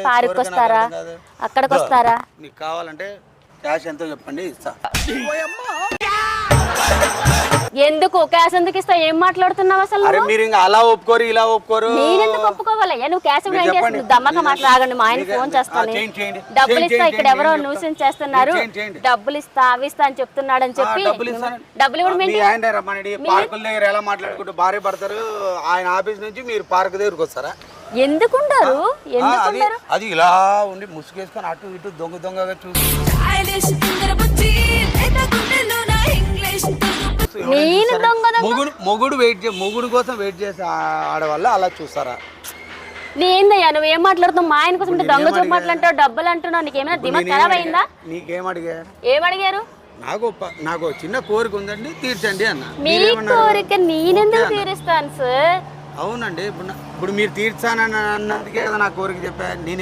Park వస్తారా, అక్కడికి వస్తారా? మీకు కావాలంటే క్యాష్ ఎంతో చెప్పండి ఇస్తా. ఎందుకు క్యాష్ ఎందుకు ఇస్తా? ఏం మాట్లాడుతున్నావు అసలు? అరే మీరు ఇంకా అలా ఒప్పుకోరు ఇలా ఒప్పుకోరు. నేనెందుకు ఒప్పుకోవాలయ్యా? నువ్వు క్యాష్ ఏం చేస్తుంది? దమ్మక మాట్లాడండి, మా ఆయన ఫోన్ చేస్తాను. డబ్బులు ఇస్తా, ఇక్కడ ఎవరో న్యూసెన్స్ చేస్తున్నారు, డబ్బులు ఇస్తా అవి ఇస్తా అని చెప్తున్నాడు అని చెప్పి డబ్బులు ఇవ్వడం పార్కుల దగ్గర ఎలా మాట్లాడుకుంటూ భార్య పడతారు. ఆయన ఆఫీస్ నుంచి మీరు పార్క్ దగ్గరకు వస్తారా? ఎందుకుంటారు? అది ఇలా ఉండి ముసుగేసుకొని అటు ఇటు దొంగ దొంగగా చూసి మొగుడు కోసం వెయిట్ చేసి ఆడవల్ల అలా చూస్తారా? నేందయ్యా నువ్వేం మాట్లాడుతున్నావు? మా ఆయన కోసం దొంగ చూపు మాట్లాంటావు, డబ్బులు అంటున్నావు. నీకేమైనా దిమాగ్ ఖరాబ్ అయిందా? నీకేం అడిగారు? ఏం అడిగారు? నాకు చిన్న కోరిక ఉందండి, తీర్చండి అన్న. మీ కోరిక నేనెందుకు తీరుస్తాను సార్? అవునండి, ఇప్పుడు మీరు తీర్చానని అన్నదికే కదా నా కోరిక చెప్పా.